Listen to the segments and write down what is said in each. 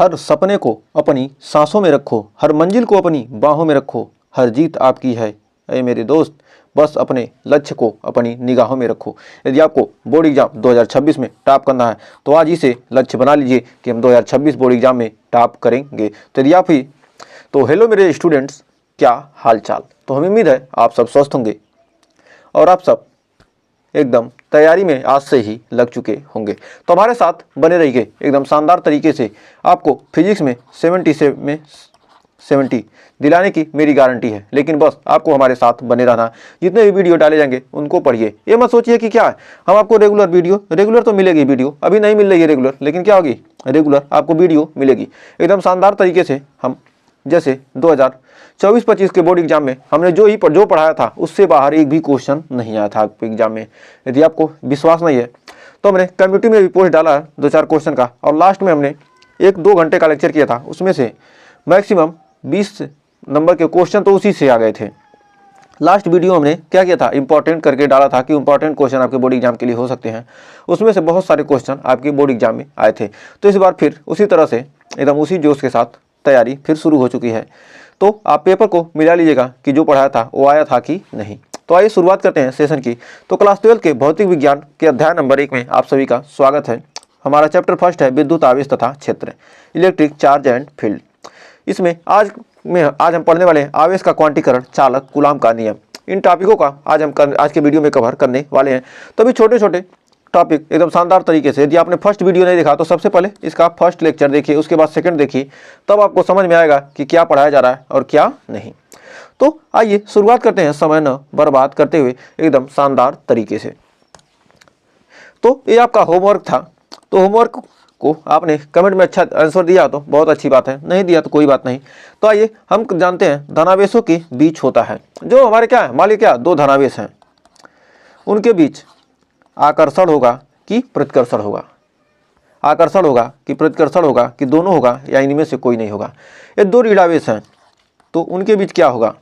हर सपने को अपनी सांसों में रखो, हर मंजिल को अपनी बाहों में रखो, हर जीत आपकी है ऐ मेरे दोस्त, बस अपने लक्ष्य को अपनी निगाहों में रखो। यदि आपको बोर्ड एग्जाम 2026 में टॉप करना है तो आज इसे लक्ष्य बना लीजिए कि हम 2026 बोर्ड एग्जाम में टॉप करेंगे। तो यदि आप ही तो हेलो मेरे स्टूडेंट्स, क्या हाल चाल। तो हमें उम्मीद है आप सब स्वस्थ होंगे और आप सब एकदम तैयारी में आज से ही लग चुके होंगे। तो हमारे साथ बने रहिए, एकदम शानदार तरीके से आपको फिजिक्स में 70 से में 70 दिलाने की मेरी गारंटी है। लेकिन बस आपको हमारे साथ बने रहना, जितने भी वीडियो डाले जाएंगे उनको पढ़िए। ये मत सोचिए कि क्या है हम आपको रेगुलर तो मिलेगी वीडियो, अभी नहीं मिल रही है रेगुलर, लेकिन क्या होगी रेगुलर आपको वीडियो मिलेगी एकदम शानदार तरीके से। हम जैसे 2024-25 के बोर्ड एग्जाम में हमने जो पढ़ाया था उससे बाहर एक भी क्वेश्चन नहीं आया था आपके एग्जाम में। यदि आपको विश्वास नहीं है तो हमने कम्युनिटी में भी पोस्ट डाला है 2-4 क्वेश्चन का, और लास्ट में हमने 1-2 घंटे का लेक्चर किया था, उसमें से मैक्सिमम 20 नंबर के क्वेश्चन तो उसी से आ गए थे। लास्ट वीडियो हमने क्या किया था, इंपॉर्टेंट करके डाला था कि इंपॉर्टेंट क्वेश्चन आपके बोर्ड एग्जाम के लिए हो सकते हैं, उसमें से बहुत सारे क्वेश्चन आपके बोर्ड एग्जाम में आए थे। तो इस बार फिर उसी तरह से एकदम उसी जोश के साथ तैयारी फिर शुरू हो चुकी है। तो आप पेपर को मिला लीजिएगा कि जो पढ़ाया था वो आया था कि नहीं। तो आइए शुरुआत करते हैं सेशन की। तो क्लास 12 के भौतिक विज्ञान के अध्याय नंबर 1 में आप सभी का स्वागत है। हमारा चैप्टर फर्स्ट है विद्युत आवेश तथा क्षेत्र, इलेक्ट्रिक चार्ज एंड फील्ड। इसमें आज हम पढ़ने वाले हैं आवेश का क्वांटीकरण, चालक, कूलाम का नियम। इन टॉपिकों का आज के वीडियो में कवर करने वाले हैं। तो अभी छोटे छोटे टॉपिक एकदम शानदार तरीके से, यदि आपने फर्स्ट वीडियो नहीं देखा तो सबसे पहले इसका फर्स्ट लेक्चर देखिए, उसके बाद सेकंड देखिए, तब आपको समझ में आएगा कि क्या पढ़ाया जा रहा है और क्या नहीं। तो आइए शुरुआत करते हैं समय न बर्बाद करते हुए एकदम शानदार तरीके से। तो ये आपका होमवर्क था। तो होमवर्क को आपने कमेंट में अच्छा आंसर दिया तो बहुत अच्छी बात है, नहीं दिया तो कोई बात नहीं। तो आइए हम जानते हैं धनावेशों के बीच होता है जो हमारे क्या है, मान लीजिए क्या 2 धनावेश हैं, उनके बीच आकर्षण होगा कि प्रतिकर्षण होगा, आकर्षण होगा कि प्रतिकर्षण होगा कि दोनों होगा या इनमें से कोई नहीं होगा। ये 2 ऋणावेश हैं तो उनके बीच क्या होगा।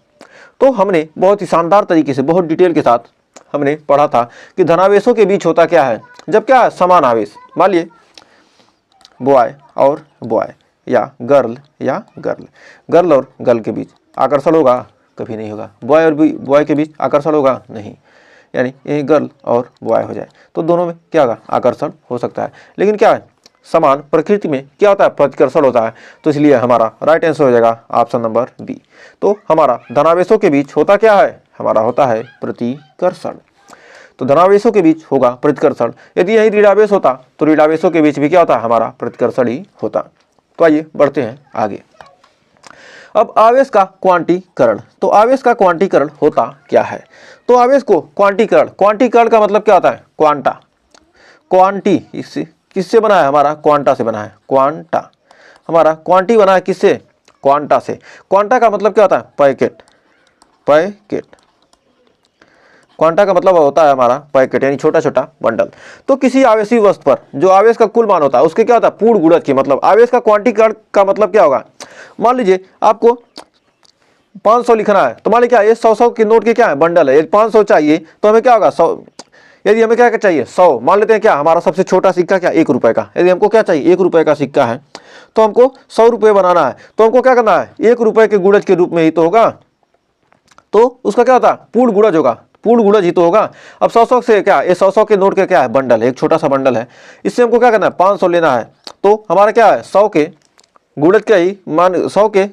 तो हमने बहुत ही शानदार तरीके से बहुत डिटेल के साथ हमने पढ़ा था कि धनावेशों के बीच होता क्या है, जब क्या है समान आवेश, मान लिए बॉय और बॉय या गर्ल और गर्ल के बीच आकर्षण होगा, कभी नहीं होगा। बॉय और बॉय के बीच आकर्षण होगा नहीं, यानी ये गर्ल और बॉय हो जाए तो दोनों में क्या होगा, आकर्षण हो सकता है। लेकिन क्या है समान प्रकृति में क्या होता है, प्रतिकर्षण होता है। तो इसलिए हमारा राइट आंसर हो जाएगा ऑप्शन नंबर बी। तो हमारा धनावेशों के बीच होता क्या है, हमारा होता है प्रतिकर्षण। तो धनावेशों के बीच होगा प्रतिकर्षण। यदि यही ऋणावेश होता तो ऋणावेशों के बीच भी क्या होता है, हमारा प्रतिकर्षण ही होता। तो आइए बढ़ते हैं आगे। अब आवेश का क्वांटीकरण। तो आवेश का क्वांटीकरण होता क्या है। तो आवेश को क्वांटीकरण का मतलब क्या होता है, क्वांटा, क्वांटी किससे बना है, हमारा क्वांटा से बना है। क्वांटा हमारा क्वांटी बना है किससे, क्वांटा से। क्वांटा का मतलब क्या होता है, पैकेट। क्वांटा का मतलब होता है हमारा पैकेट, यानी छोटा छोटा बंडल। तो किसी आवेशी वस्तु पर जो आवेश का कुल मान होता है उसके क्या होता है, पूर्ण गुणज की। मतलब आवेश का क्वांटीकरण का मतलब क्या होगा, मान लीजिए आपको 500 लिखना है तो मान लीजिए क्या ये 100 के नोट के क्या है बंडल है। यदि 500 चाहिए तो हमें क्या होगा 100, यदि हमें क्या चाहिए 100, मान लेते हैं क्या हमारा सबसे छोटा सिक्का क्या 1 रुपए का। यदि हमको क्या चाहिए 1 रुपए का सिक्का है तो हमको 100 रुपये बनाना है, तो हमको क्या करना है 1 रुपए के गुणज के रूप में ही तो होगा। तो उसका क्या होता है पूर्ण गुणज होगा, पूर्ण गुणज ही तो होगा। अब 100 से क्या, ये 100 के नोट के क्या है बंडल है, एक छोटा सा बंडल है। इससे हमको क्या करना है 500 लेना है। तो हमारा क्या है 100 के गुणज क्या ही मान 100 के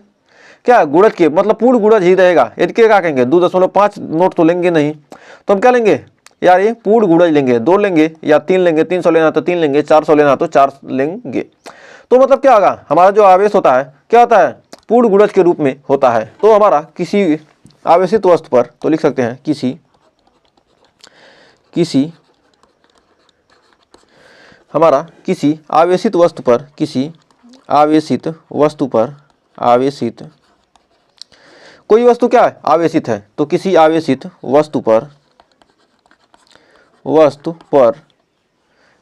क्या गुणज के मतलब पूर्ण गुणज ही रहेगा। यदि क्या कहेंगे 2.5 नोट तो लेंगे नहीं, तो हम क्या लेंगे यार ये पूर्ण गुणज लेंगे, 2 लेंगे या 3 लेंगे, 300 लेना तो 3 लेंगे, 400 लेना तो 4 लेंगे। तो मतलब क्या होगा हमारा जो आवेश होता है क्या होता है पूर्ण गुणज के रूप में होता है। तो हमारा किसी आवेशित वस्तु पर तो लिख सकते हैं किसी हमारा किसी आवेशित वस्तु पर, किसी आवेशित वस्तु पर, आवेशित कोई वस्तु क्या है आवेशित है तो किसी आवेशित वस्तु पर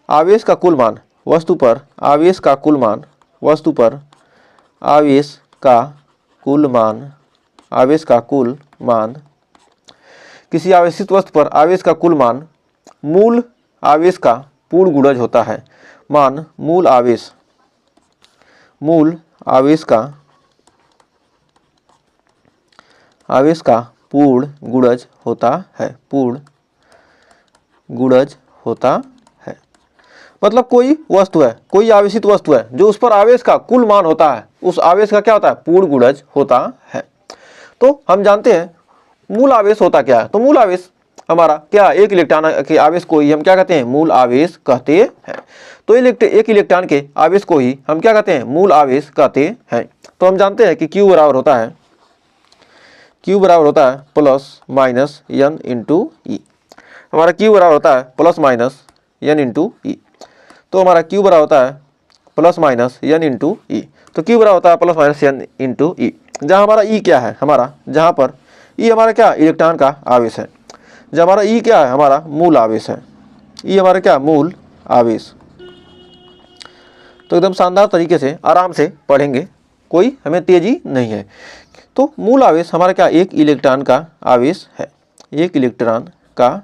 आवेश का कुल मान, वस्तु पर आवेश का कुल मान, वस्तु पर आवेश का कुल मान, आवेश का कुल मान, किसी आवेशित वस्तु पर आवेश का कुल मान मूल आवेश का पूर्ण गुणज होता है। मान मूल आवेश मूल आवेश का पूर्ण गुणज होता है, पूर्ण गुणज होता है। मतलब कोई वस्तु है, कोई आवेशित वस्तु है, जो उस पर आवेश का कुल मान होता है, उस आवेश का क्या होता है, पूर्ण गुणज होता है। तो हम जानते हैं मूल आवेश होता क्या है। तो मूल आवेश हमारा क्या, एक इलेक्ट्रॉन के आवेश को ही हम क्या कहते हैं, मूल आवेश कहते हैं। तो एक इलेक्ट्रॉन के आवेश को ही हम क्या कहते हैं, मूल आवेश कहते हैं। तो हम जानते हैं कि Q बराबर होता है प्लस माइनस n इंटू ई। हमारा Q बराबर होता है प्लस माइनस n इंटू ई। तो हमारा Q बराबर होता है प्लस माइनस n इंटू ई। तो Q बराबर होता है प्लस माइनस n इंटू ई। जहाँ हमारा E क्या है, हमारा जहाँ पर E हमारा क्या, इलेक्ट्रॉन का आवेश है। जब हमारा E क्या है, हमारा मूल आवेश है। E हमारा क्या, मूल आवेश। तो एकदम शानदार तरीके से आराम से पढ़ेंगे, कोई हमें तेजी नहीं है। तो मूल आवेश हमारा क्या, एक इलेक्ट्रॉन का आवेश है, एक इलेक्ट्रॉन का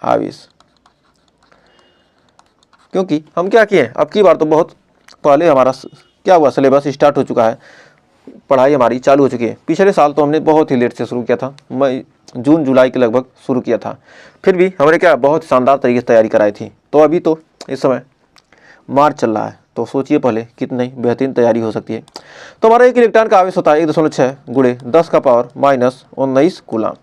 आवेश। क्योंकि हम क्या किए, अब की बार तो बहुत पहले हमारा क्या हुआ, सिलेबस स्टार्ट हो चुका है, पढ़ाई हमारी चालू हो चुकी है। पिछले साल तो हमने बहुत ही लेट से शुरू किया था, मई जून जुलाई के लगभग शुरू किया था। फिर भी हमने क्या, बहुत शानदार तरीके से तैयारी कराई थी। तो अभी तो इस समय मार्च चल रहा है, तो सोचिए पहले कितनी बेहतरीन तैयारी हो सकती है। तो हमारा एक इलेक्ट्रॉन का आवेश होता है 1.6 गुणे 10 का पावर माइनस 19 कूलाम।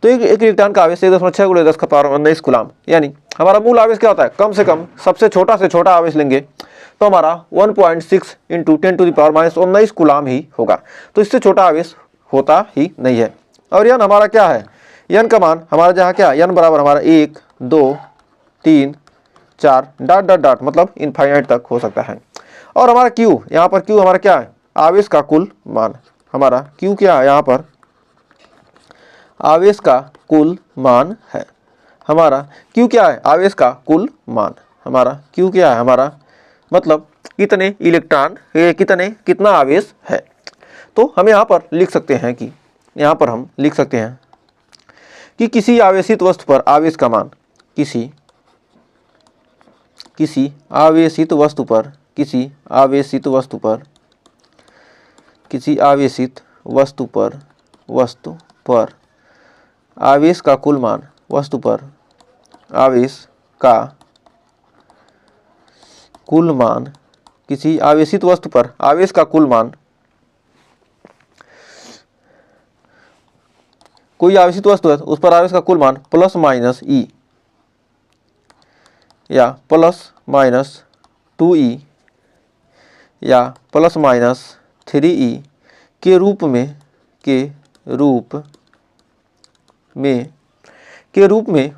तो एक इलेक्ट्रॉन का आवेश 1.6 गुणे 10 का पावर 19 कूलाम। यानी हमारा मूल आवेश क्या होता है, कम से कम सबसे छोटा से छोटा आवेश लेंगे तो हमारा 1.6 इंटू 10⁻⁻19 कूलाम ही होगा। तो इससे छोटा आवेश होता ही नहीं है। और यन हमारा क्या है, यन का मान हमारा जहाँ क्या, यन बराबर हमारा 1 2 3 4 डॉट डॉट डॉट, मतलब इनफाइनाइट तक हो सकता है। और हमारा Q, यहाँ पर Q हमारा क्या है, आवेश का कुल मान। हमारा Q क्या है, यहाँ पर आवेश का कुल मान है। हमारा Q क्या है, आवेश का कुल मान। हमारा Q क्या है, हमारा मतलब कितने इलेक्ट्रॉन, कितना आवेश है। तो हम यहाँ पर लिख सकते हैं कि, यहाँ पर हम लिख सकते हैं कि किसी आवेशित वस्तु पर आवेश का मान, किसी आवेशित वस्तु पर आवेश का कुल मान, किसी आवेशित वस्तु पर आवेश का कुल मान, कोई आवेशित वस्तु है उस पर आवेश का कुल मान प्लस माइनस E या प्लस माइनस 2E या प्लस माइनस 3E के रूप में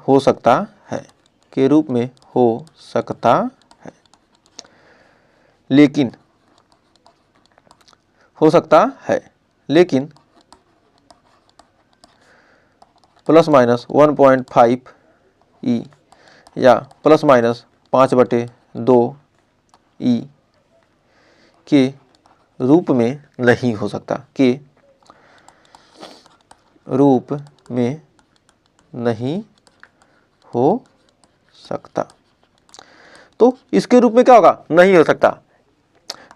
हो सकता है, लेकिन प्लस माइनस 1.5E या प्लस माइनस 5/2E के रूप में नहीं हो सकता, तो इसके रूप में क्या होगा, नहीं हो सकता।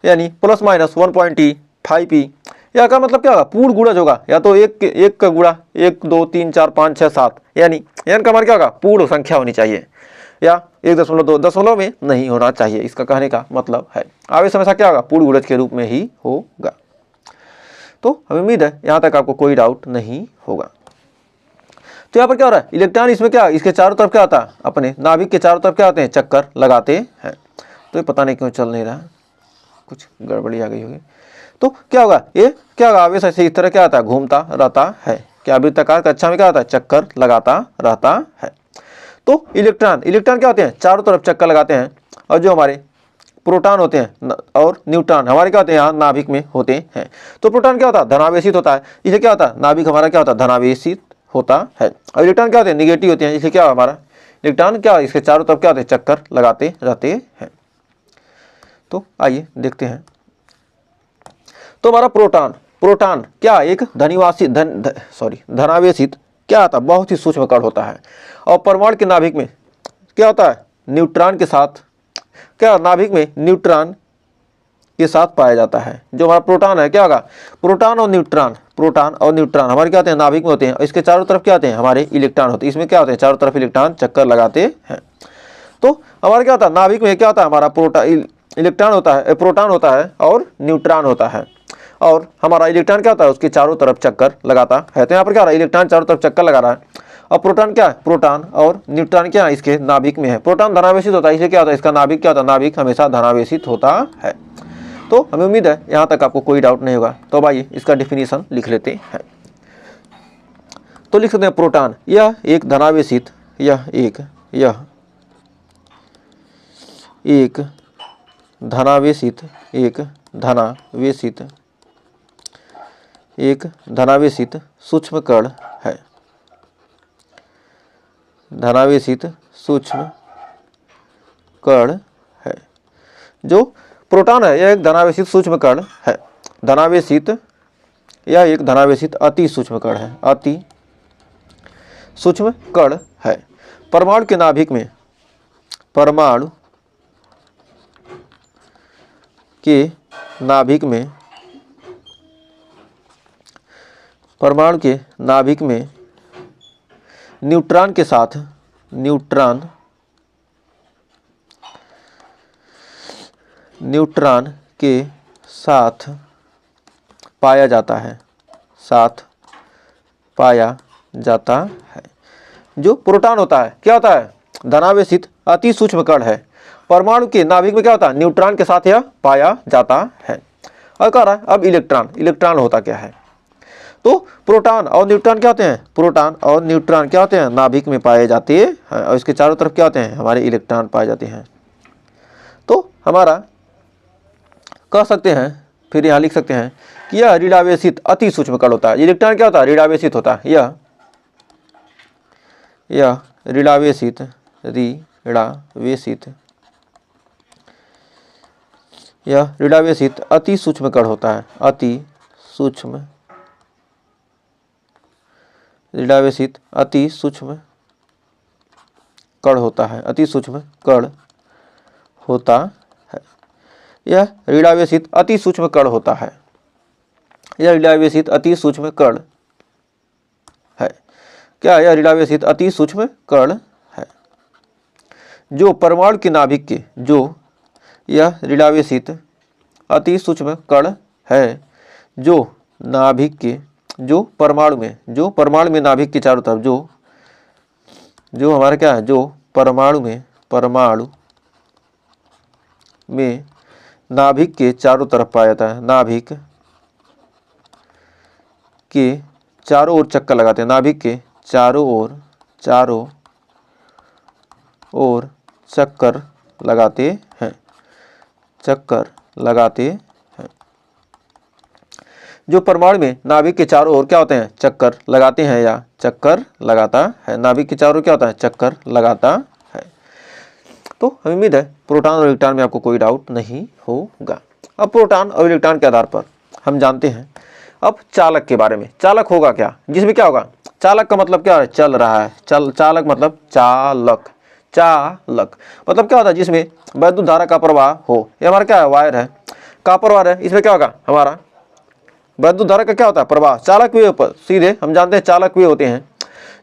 यानी प्लस माइनस 1.5E या का मतलब क्या होगा, पूर्ण गुणज होगा। या तो एक का गुणा 1 2 3 4 5 6 7, यानी n का मान क्या होगा, पूर्ण संख्या होनी चाहिए, या 1.2 दशमलव में नहीं होना चाहिए। इसका कहने का मतलब है आवेश हमेशा क्या होगा, पूर्ण गुणज के रूप में ही होगा। तो हमें उम्मीद है यहाँ तक आपको कोई डाउट नहीं होगा। तो यहाँ पर क्या हो रहा है, इलेक्ट्रॉन इसमें क्या, इसके चारों तरफ क्या होता है, अपने नाभिक के चारों तरफ क्या होते हैं, चक्कर लगाते हैं। तो ये पता नहीं क्यों चल नहीं रहा, कुछ गड़बड़ी आ गई होगी। तो क्या होगा, ये क्या होगा, आवेश ऐसे इस तरह क्या आता है, घूमता रहता है। क्या वृत्ताकार कक्षा में क्या होता है, चक्कर लगाता रहता है। तो इलेक्ट्रॉन क्या होते हैं, चारों तरफ चक्कर लगाते हैं। और जो हमारे प्रोटॉन होते हैं और न्यूट्रॉन हमारे क्या होते हैं, यहाँ नाभिक में होते हैं। तो प्रोटॉन क्या होता है, धनावेशित होता है, इसलिए क्या होता है, नाभिक हमारा क्या होता है, धनावेशित होता है। और इलेक्ट्रॉन क्या होते हैं, निगेटिव होते हैं, इसलिए क्या हमारा इलेक्ट्रॉन क्या, इसके चारों तरफ क्या होते हैं, चक्कर लगाते रहते हैं। तो आइए देखते हैं। तो हमारा प्रोटॉन क्या, एक धनावेशित क्या होता है, बहुत ही सूक्ष्म कण होता है। और परमाणु के नाभिक में क्या होता है, न्यूट्रॉन के साथ क्या, नाभिक में न्यूट्रॉन के साथ पाया जाता है। जो हमारा प्रोटॉन है क्या होगा, प्रोटॉन और न्यूट्रॉन हमारे क्या होते हैं, नाभिक में होते हैं। इसके चारों तरफ क्या होते हैं, हमारे इलेक्ट्रॉन होते हैं। इसमें क्या होते हैं, चारों तरफ इलेक्ट्रॉन चक्कर लगाते हैं। तो हमारा क्या होता है, नाभिक में क्या होता है, हमारा इलेक्ट्रॉन होता है, प्रोटॉन होता है और न्यूट्रॉन होता है। और हमारा इलेक्ट्रॉन क्या होता है, उसके चारों तरफ चक्कर लगाता है। तो यहाँ पर क्या हो रहा है, इलेक्ट्रॉन चारों तरफ चक्कर लगा रहा है। और प्रोटॉन क्या है, प्रोटॉन और न्यूट्रॉन क्या है, इसके नाभिक में है। प्रोटॉन धनावेशित होता है, इसलिए क्या होता है, इसका नाभिक क्या होता है, नाभिक हमेशा धनावेशित होता है। तो हमें उम्मीद है यहाँ तक आपको कोई डाउट नहीं होगा। तो भाई इसका डिफिनीशन लिख लेते हैं। तो लिख सकते हैं प्रोटॉन यह एक धनावेशित धनावेशित सूक्ष्म कण है। धनावेशित सूक्ष्म कण है। जो प्रोटॉन है यह एक धनावेशित सूक्ष्म कण है। यह एक धनावेशित अति सूक्ष्म कण है, अति सूक्ष्म कण है। परमाणु के नाभिक में न्यूट्रॉन के साथ पाया जाता है। जो प्रोटॉन होता है क्या होता है, धनावेशित अति सूक्ष्म कण है। परमाणु के नाभिक में क्या होता है, न्यूट्रॉन के साथ यह पाया जाता है। और कह रहा है अब इलेक्ट्रॉन होता क्या है। तो प्रोटॉन और न्यूट्रॉन क्या होते हैं, नाभिक में पाए जाते हैं। और इसके चारों तरफ क्या होते हैं, हमारे इलेक्ट्रॉन पाए जाते हैं। तो हमारा कह सकते हैं, फिर यहाँ लिख सकते हैं कि यह ऋणावेशित अति सूक्ष्म कण होता है। इलेक्ट्रॉन क्या होता है, ऋणावेशित होता है। यह ऋणावेशित अति सूक्ष्म कण होता है। अति सूक्ष्म कण होता है। यह ऋणावेशित अति सूक्ष्म कण होता है। क्या यह ऋणावेशित अति सूक्ष्म कण है। जो परमाणु के नाभिक के यह ऋणावेशित अति सूक्ष्म कण है। जो परमाणु में नाभिक के चारों तरफ जो हमारा क्या है, जो परमाणु में नाभिक के चारों तरफ पाया जाता है। नाभिक के चारों ओर चक्कर लगाते हैं। नाभिक के चारों ओर चक्कर लगाते हैं। जो परमाणु में नाभिक के चारों ओर क्या होते हैं, चक्कर लगाते हैं या चक्कर लगाता है। नाभिक के चारों ओर क्या होता है, चक्कर लगाता है। तो हमें उम्मीद है प्रोटॉन और इलेक्ट्रॉन में आपको कोई डाउट नहीं होगा। अब प्रोटॉन और इलेक्ट्रॉन के आधार पर हम जानते हैं अब चालक के बारे में। चालक होगा क्या, जिसमें क्या होगा, चालक का मतलब क्या है, चल रहा है। चालक मतलब चालक मतलब क्या होता है, जिसमें वैद्युत धारा का प्रवाह हो। ये हमारा क्या है, वायर है, कॉपर वायर है। इसमें क्या होगा, हमारा वैद्युत धारा का क्या होता है, प्रवाह। चालक वे ऊपर सीधे हम जानते हैं चालक वे होते हैं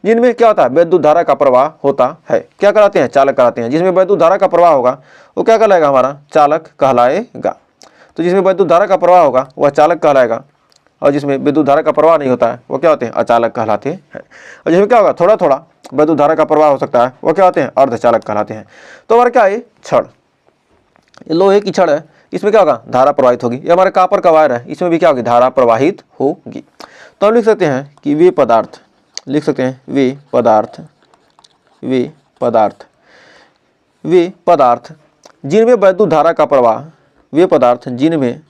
जिनमें क्या होता है, वैद्युत धारा का प्रवाह होता है। क्या कराते हैं, चालक कराते हैं। जिसमें वैद्युत धारा का प्रवाह होगा वो क्या कहलाएगा, हमारा चालक कहलाएगा। तो जिसमें वैद्युत धारा का प्रवाह होगा वह चालक कहलाएगा। और जिसमें विद्युत धारा का प्रवाह नहीं होता है वो क्या होते हैं, अचालक कहलाते हैं। और जिसमें क्या होगा, थोड़ा थोड़ा वैद्युत धारा का प्रवाह हो सकता है वो क्या होते हैं, अर्धचालक कहलाते हैं। तो हमारा क्या है, छड़, लोहे की छड़ है, इसमें क्या होगा, धारा प्रवाहित होगी। ये हमारे कॉपर का वायर है, इसमें भी क्या होगी, धारा प्रवाहित होगी। तो हम लिख सकते हैं कि वे पदार्थ जिनमें वैद्युत धारा का प्रवाह, वे पदार्थ जिनमें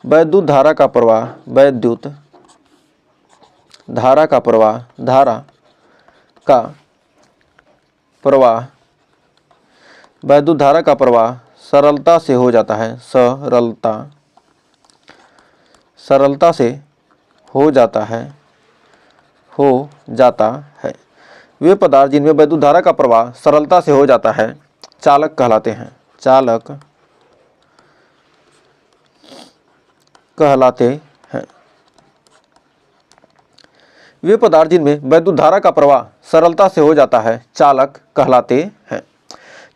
वैद्युत धारा का प्रवाह, वैद्युत धारा का प्रवाह सरलता से हो जाता है। सरलता से हो जाता है। वे पदार्थ जिनमें वैद्युत धारा का प्रवाह सरलता से हो जाता है चालक कहलाते हैं। चालक कहलाते हैं। वे पदार्थ जिनमें वैद्युत धारा का प्रवाह सरलता से हो जाता है चालक कहलाते हैं।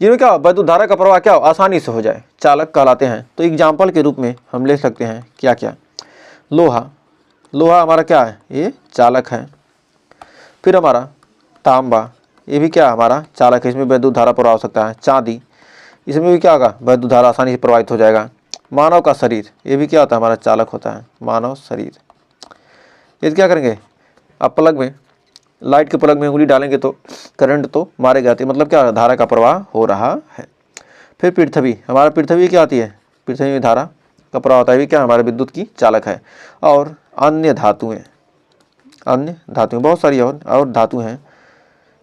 जिनमें क्या वैद्युत धारा का प्रवाह क्या हो, आसानी से हो जाए, चालक कहलाते हैं। तो एग्जाम्पल के रूप में हम ले सकते हैं क्या क्या, लोहा, लोहा हमारा क्या है, ये चालक है। फिर हमारा तांबा, ये भी क्या हमारा चालक है, इसमें वैद्युत धारा प्रवाह हो सकता है। चांदी, इसमें भी क्या होगा, वैद्युत धारा आसानी से प्रवाहित हो जाएगा। मानव का शरीर, ये भी क्या होता है, हमारा चालक होता है, मानव शरीर। ये क्या करेंगे, आप प्लग में, लाइट के प्लग में उंगली डालेंगे तो करंट तो मारेगा, तो मतलब क्या धारा का प्रवाह हो रहा है। फिर पृथ्वी, हमारा पृथ्वी क्या आती है, पृथ्वी में धारा का प्रवाह होता है, भी क्या हमारे विद्युत की चालक है। और अन्य धातुएं, अन्य धातुएं बहुत सारी और धातु हैं,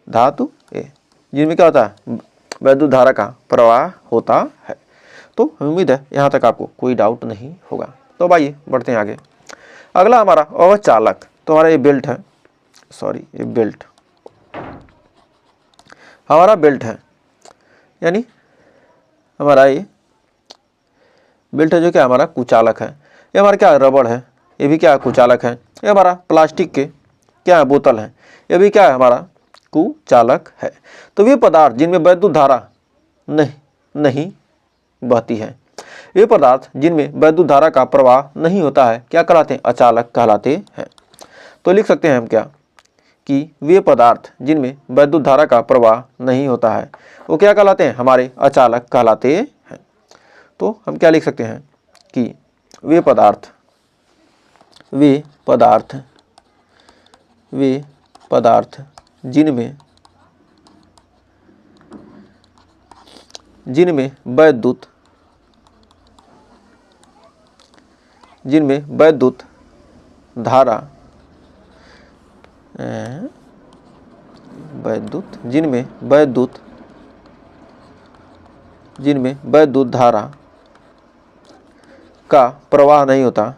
धातु ए, जिनमें क्या होता है, वैद्युत धारा का प्रवाह होता है। तो उम्मीद है यहाँ तक आपको कोई डाउट नहीं होगा। तो भाई बढ़ते हैं आगे। अगला हमारा अचालक, तो हमारा ये बेल्ट है, सॉरी ये बेल्ट, हमारा बेल्ट है, यानी हमारा ये बेल्ट है जो क्या हमारा कुचालक है। ये हमारा क्या रबड़ है, ये भी क्या कुचालक है। ये हमारा प्लास्टिक के क्या है, बोतल है, ये भी क्या है हमारा कुचालक है। तो वे पदार्थ जिनमें वैद्युत धारा नहीं बहती है, वे पदार्थ जिनमें वैद्युत धारा का प्रवाह नहीं होता है क्या कहलाते हैं, अचालक कहलाते हैं। तो लिख सकते हैं हम क्या, कि वे पदार्थ जिनमें वैद्युत धारा का प्रवाह नहीं होता है वो क्या कहलाते हैं, हमारे अचालक कहलाते हैं। तो हम क्या लिख सकते हैं कि वे पदार्थ जिनमें वैद्युत धारा जिनमें वैद्युत धारा का प्रवाह नहीं होता,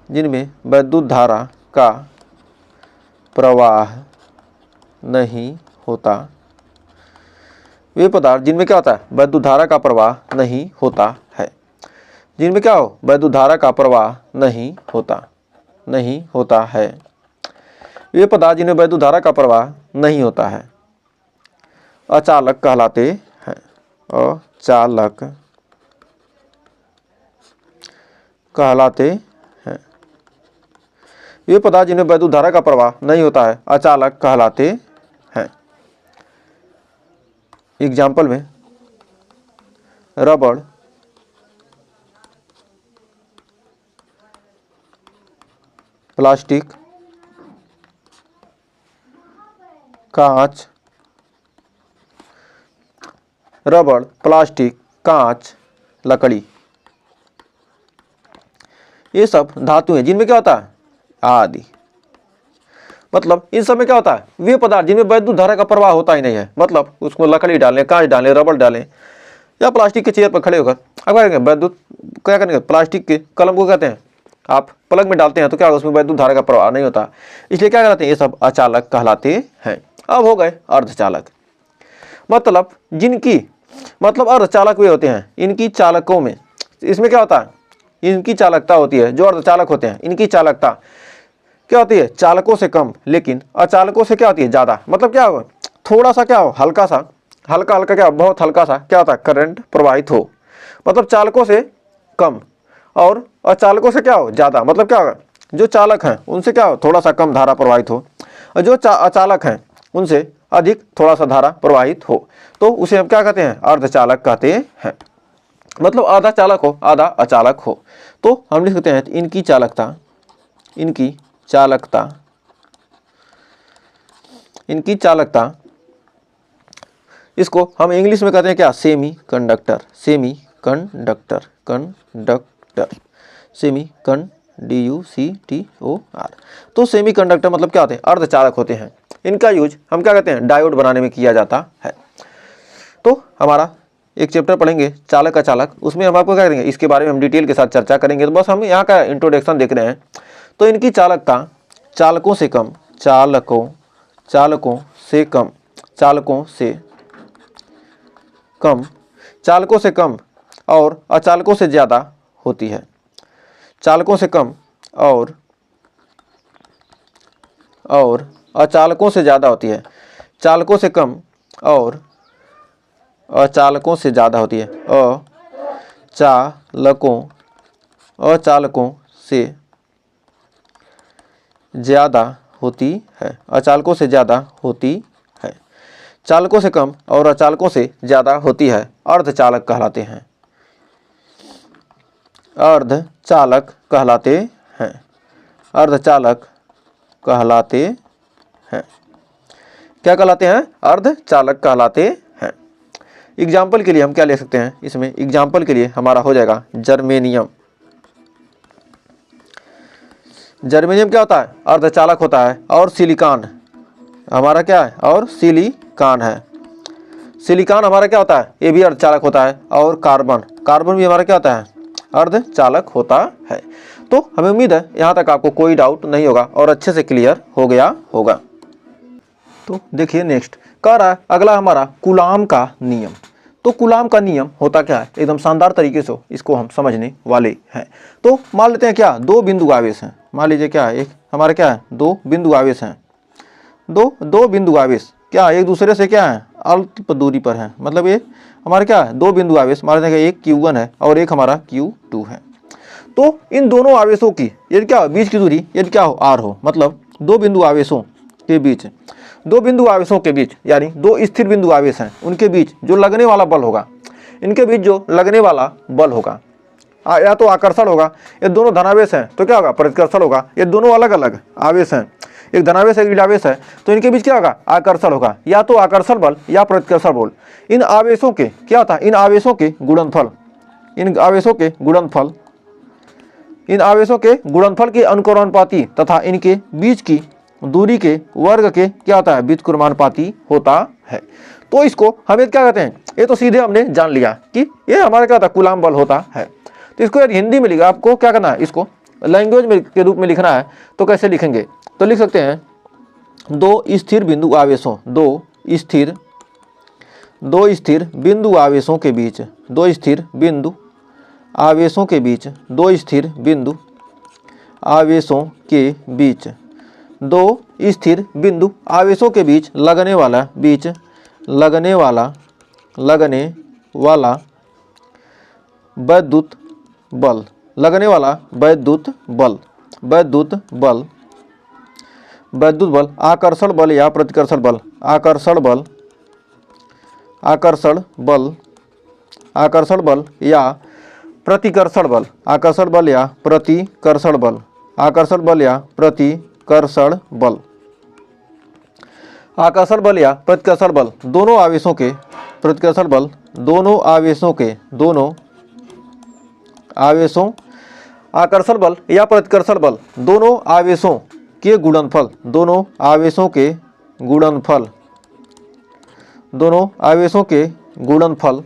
जिनमें वैद्युत धारा का प्रवाह नहीं होता, वे पदार्थ जिनमें क्या होता है, वैद्युत धारा का प्रवाह नहीं होता है, जिनमें क्या हो, वैद्युत धारा का प्रवाह नहीं होता है, वे पदार्थ जिनमें वैद्युत धारा का प्रवाह नहीं होता है अचालक कहलाते हैं। अचालक कहलाते हैं। वे पदार्थ जिनमें वैद्युत धारा का प्रवाह नहीं होता है अचालक कहलाते हैं। एग्जाम्पल में रबड़, प्लास्टिक, कांच, रबड़, प्लास्टिक, कांच, लकड़ी, ये सब धातु हैं जिनमें क्या होता है, आदि। मतलब इन सब में क्या होता है, वे पदार्थ जिनमें वैद्युत धारा का प्रवाह होता ही नहीं है। मतलब उसको लकड़ी डालें, कांच डालें, रबड़ डालें या प्लास्टिक के चेयर पर खड़े होकर अब क्या करेंगे, वैद्युत क्या करेंगे, प्लास्टिक के कलम को कहते हैं, आप प्लग में डालते हैं तो क्या होगा, उसमें वैद्युत धारा का प्रवाह नहीं होता, इसलिए क्या कहलाते हैं, ये सब अचालक कहलाते हैं। अब हो गए अर्धचालक, मतलब जिनकी मतलब अर्धचालक वे होते हैं, इनकी चालकों में, इसमें क्या होता है, इनकी चालकता होती है, जो अर्धचालक होते हैं इनकी चालकता क्या होती है, चालकों से कम, लेकिन अचालकों से क्या होती है, ज़्यादा। मतलब क्या होगा, थोड़ा सा क्या हो, हल्का सा, हल्का क्या, बहुत हल्का सा क्या होता है, करंट प्रवाहित हो। मतलब चालकों से कम और अचालकों से क्या हो, ज़्यादा। मतलब क्या होगा, जो चालक हैं उनसे क्या हो, थोड़ा सा कम धारा प्रवाहित हो, और जो अचालक हैं उनसे अधिक थोड़ा सा धारा प्रवाहित हो, तो उसे हम क्या कहते हैं, अर्धचालक कहते हैं। मतलब आधा चालक हो, आधा अचालक हो। तो हम लिख सकते हैं इनकी चालकता, इसको हम इंग्लिश में कहते हैं क्या, सेमी कंडक्टर, DUCTOR। तो सेमी कंडक्टर मतलब क्या होते हैं, अर्धचालक होते हैं। इनका यूज हम क्या कहते हैं, डायोड बनाने में किया जाता है। तो हमारा एक चैप्टर पढ़ेंगे चालक अचालक, उसमें हम आपको क्या करेंगे, इसके बारे में हम डिटेल के साथ चर्चा करेंगे। तो बस हम यहाँ का इंट्रोडक्शन देख रहे हैं। तो इनकी चालकता चालकों से कम और अचालकों से ज़्यादा होती है, चालकों से कम और अचालकों से ज़्यादा होती है, चालकों से कम और अचालकों से ज़्यादा होती है, अचालकों से ज़्यादा होती है, अचालकों से ज़्यादा होती है, चालकों से कम और अचालकों से ज़्यादा होती है, अर्धचालक कहलाते हैं, अर्धचालक कहलाते हैं, अर्धचालक कहलाते हैं। क्या कहलाते हैं? अर्धचालक कहलाते हैं। एग्जाम्पल के लिए हम क्या ले सकते हैं इसमें? एग्जाम्पल के लिए हमारा हो जाएगा जर्मेनियम। जर्मेनियम क्या होता है? अर्धचालक होता है। और सिलिकॉन हमारा क्या है? और सिलिकॉन है। सिलिकॉन हमारा क्या होता है? ये भी अर्धचालक होता है। और कार्बन भी हमारा क्या होता है? अर्धचालक होता है। तो हमें उम्मीद है यहाँ तक आपको कोई डाउट नहीं होगा और अच्छे से क्लियर हो गया होगा। तो देखिए नेक्स्ट कह रहा है अगला हमारा कूलाम का नियम। तो कूलाम का नियम होता क्या है? एकदम शानदार तरीके से इसको हम समझने वाले हैं। तो मान लेते हैं क्या, दो बिंदु आवेश हैं। मान लीजिए क्या है, एक हमारा क्या है, दो बिंदु आवेश हैं। दो बिंदु आवेश क्या एक दूसरे से क्या है, अल्प दूरी पर है। मतलब ये हमारे क्या है, दो बिंदु आवेश। मान लेते हैं एक Q1 है और एक हमारा Q2 है। तो इन दोनों आवेशों की यदि क्या हो, बीच की दूरी यदि क्या हो, r हो, मतलब दो बिंदु आवेशों के बीच, दो बिंदु आवेशों के बीच यानी दो स्थिर बिंदु आवेश हैं, उनके बीच जो लगने वाला बल होगा, इनके बीच जो लगने वाला बल होगा या तो आकर्षण होगा। ये दोनों धनावेश हैं तो क्या होगा, प्रतिकर्षण होगा। ये दोनों अलग अलग आवेश हैं, एक धनावेश एक ऋणावेश है, तो इनके बीच क्या होगा, आकर्षण होगा। या तो आकर्षण बल या प्रतिकर्षण बल। इन आवेशों के क्या होता है, इन आवेशों के गुणनफल, इन आवेशों के गुणनफल, इन आवेशों के गुणनफल के अनुक्रमानुपाती तथा इनके बीच की दूरी के वर्ग के क्या होता है, व्युत्क्रमानुपाती होता है। तो इसको हमें क्या कहते हैं, ये तो सीधे हमने जान लिया कि ये हमारा क्या होता है, कूलाम बल होता है। तो इसको यदि हिंदी में लिखा, आपको क्या करना है, इसको लैंग्वेज में के रूप में लिखना है। तो कैसे लिखेंगे, तो लिख सकते हैं दो स्थिर बिंदु आवेशों, दो स्थिर बिंदु आवेशों के बीच, दो स्थिर बिंदु आवेशों के बीच, दो स्थिर बिंदु आवेशों के बीच, दो स्थिर बिंदु आवेशों के बीच लगने वाला वैद्युत बल, लगने वाला वैद्युत बल, आकर्षण बल या प्रतिकर्षण बल, आकर्षण बल या प्रतिकर्षण बल, आकर्षण बल या प्रतिकर्षण बल, आकर्षण बल या प्रतिकर्षण बल, आकर्षण बल या प्रतिकर्षण बल दोनों आवेशों के, प्रतिकर्षण बल दोनों आवेशों के, दोनों आवेशों, आकर्षण बल या प्रतिकर्षण बल दोनों आवेशों के गुणनफल, दोनों आवेशों के गुणनफल, दोनों आवेशों के गुणनफल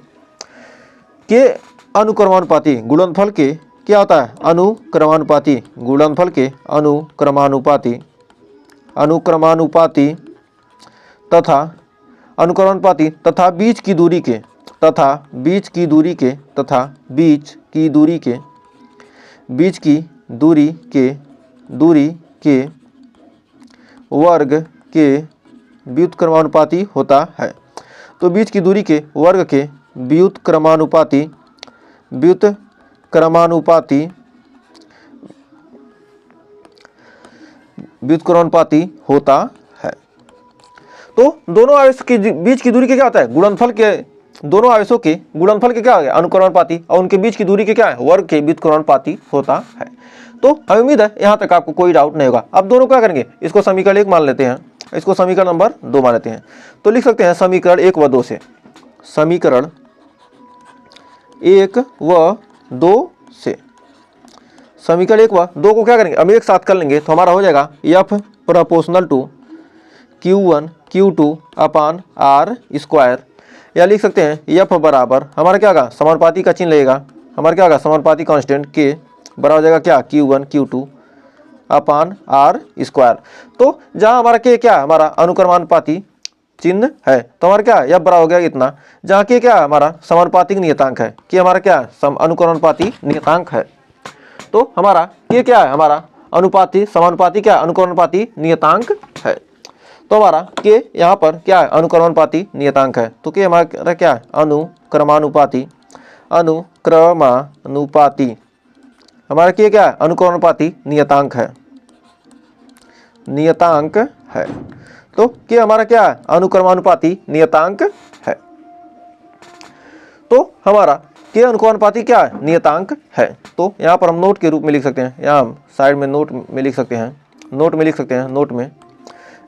के अनुक्रमानुपाती, गुणनफल के क्या होता है, अनुक्रमानुपाती, गुणनफल के अनुक्रमानुपाती तथा बीच की दूरी के, बीच की दूरी के वर्ग के व्युत्क्रमानुपाती होता है। तो बीच की दूरी के वर्ग के व्युत्क्रमानुपाती होता है। तो दोनों आवेश के बीच की दूरी के क्या होता है, गुणनफल के, दोनों आवेशों के गुणनफल के क्या हो गया, अनुक्रमानुपाती, और उनके बीच की दूरी के क्या है, वर्ग के व्युत्क्रमानुपाती होता है। तो हमें उम्मीद है यहाँ तक आपको कोई डाउट नहीं होगा। अब दोनों क्या करेंगे, इसको समीकरण 1 मान लेते हैं, इसको समीकरण नंबर 2 मान लेते हैं। तो लिख सकते हैं समीकरण 1 व 2 से, समीकरण 1 व 2 से, समीकरण 1 व 2 को क्या करेंगे, अब एक साथ कर लेंगे तो हमारा हो जाएगा F proportional to Q1 Q2 upon R square, या लिख सकते हैं F बराबर हमारा क्या होगा, समानुपाती का चिन्ह लगेगा, हमारा क्या होगा, समानुपाती कांस्टेंट के बराबर हो जाएगा क्या, Q1 Q2 upon R square. तो जहाँ हमारा के क्या है, हमारा अनुक्रमानुपाती, चिन्ह है। तो हमारा क्या है, F बराबर हो गया इतना, जहाँ के क्या है हमारा समानुपातिक नियतांक है, कि हमारा क्या है अनुक्रमानुपाती नियतांक है। तो हमारा ये क्या है, हमारा अनुपाती समानुपाती क्या अनुक्रमानुपाती नियतांक है। तो हमारा के यहाँ पर क्या है अनुक्रमानुपाती नियतांक है। तो के हमारा क्या है अनुक्रमानुपाती हमारा के क्या है अनुक्रमानुपाती नियतांक है, नियतांक है। तो के हमारा क्या है अनुक्रमानुपाती नियतांक है। तो हमारा के अनुक्रमानुपाती क्या है नियतांक है। तो यहाँ पर हम नोट के रूप में लिख सकते हैं, यहाँ हम साइड में नोट में लिख सकते हैं, नोट में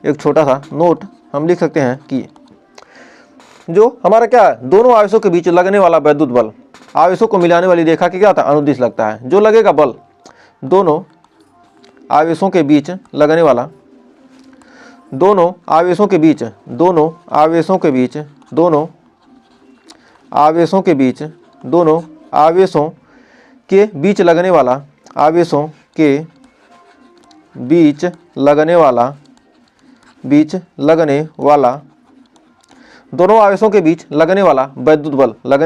एक छोटा सा नोट हम लिख सकते हैं कि जो हमारा क्या है दोनों आवेशों के बीच लगने वाला वैद्युत बल आवेशों को मिलाने वाली रेखा के क्या होता है अनुदिश लगता है। जो लगेगा बल दोनों आवेशों के बीच लगने वाला, दोनों आवेशों के बीच लगने वाला, दोनों आवेशों के बीच लगने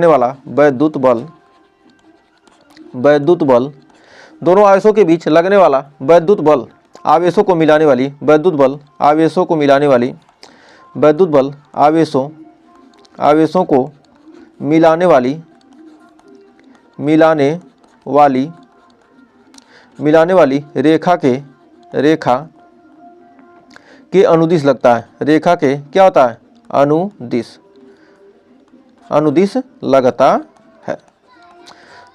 वाला वैद्युत बल, दोनों आवेशों के बीच लगने वाला वैद्युत बल आवेशों को मिलाने वाली वैद्युत बल आवेशों को मिलाने वाली रेखा के अनुदिश लगता है। रेखा के क्या होता है अनुदिश लगता है।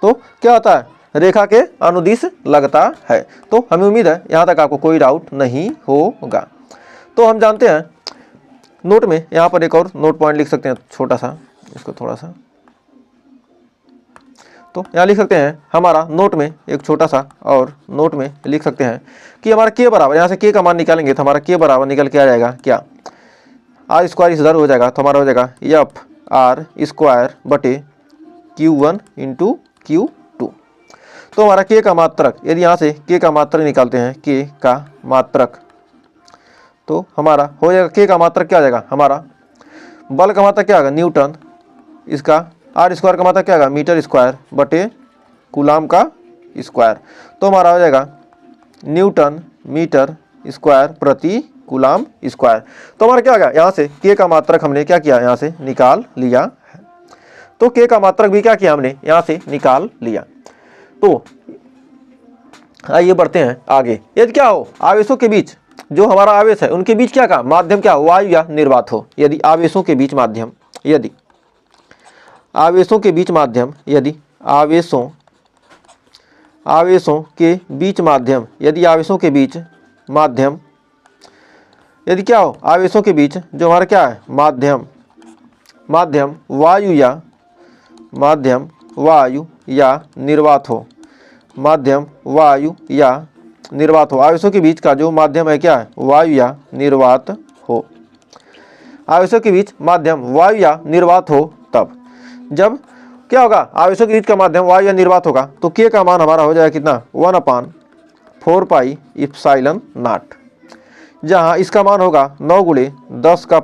तो क्या होता है रेखा के अनुदिश लगता है। तो हमें उम्मीद है यहाँ तक आपको कोई डाउट नहीं होगा। तो हम जानते हैं नोट में यहाँ पर एक और नोट पॉइंट लिख सकते हैं छोटा सा, इसको थोड़ा सा, तो यहाँ लिख सकते हैं हमारा नोट में एक छोटा सा और नोट में लिख सकते हैं कि हमारा के बराबर, यहाँ से के का मान निकालेंगे तो हमारा के बराबर निकल के आ जाएगा क्या आर स्क्वायर इधर हो जाएगा, तो हमारा हो जाएगा एफ आर स्क्वायर बटे Q1 इंटू Q2। तो हमारा के का मात्रक, यदि यहाँ से के का मात्रक निकालते हैं, के का मात्रक, तो हमारा हो जाएगा के का मात्रक क्या आ जाएगा हमारा बल का मात्रक क्या आएगा न्यूटन, इसका आर स्क्वायर का मात्रक क्या आएगा मीटर स्क्वायर बटे कूलाम का स्क्वायर। तो हमारा हो जाएगा न्यूटन मीटर स्क्वायर प्रति कूलाम स्क्वायर। तो हमारा क्या आ गया यहाँ से के का मात्रक हमने क्या किया यहाँ से निकाल लिया है। तो के का मात्रक भी क्या किया हमने यहाँ से निकाल लिया। तो आइए बढ़ते हैं आगे। यदि क्या हो आवेशों के बीच जो हमारा आवेश है उनके बीच क्या का माध्यम क्या हो वायु या निर्वात हो। यदि आवेशों के बीच माध्यम, यदि आवेशों के बीच माध्यम, यदि आवेशों के बीच माध्यम, यदि आवेशों के बीच माध्यम, यदि क्या हो आवेशों के बीच जो हमारा क्या है माध्यम वायु या निर्वात हो, माध्यम वायु या निर्वात हो। आवेशों के बीच का जो माध्यम है क्या है वायु या निर्वात हो। आवेशों के बीच माध्यम वायु या निर्वात हो तब जब क्या होगा आवेशों के बीच का माध्यम वायु या निर्वात होगा तो के का मान हमारा हो जाएगा कितना 1/4 पाई इप्सिलॉन नॉट, जहाँ इसका मान होगा 9 गुणे 10 का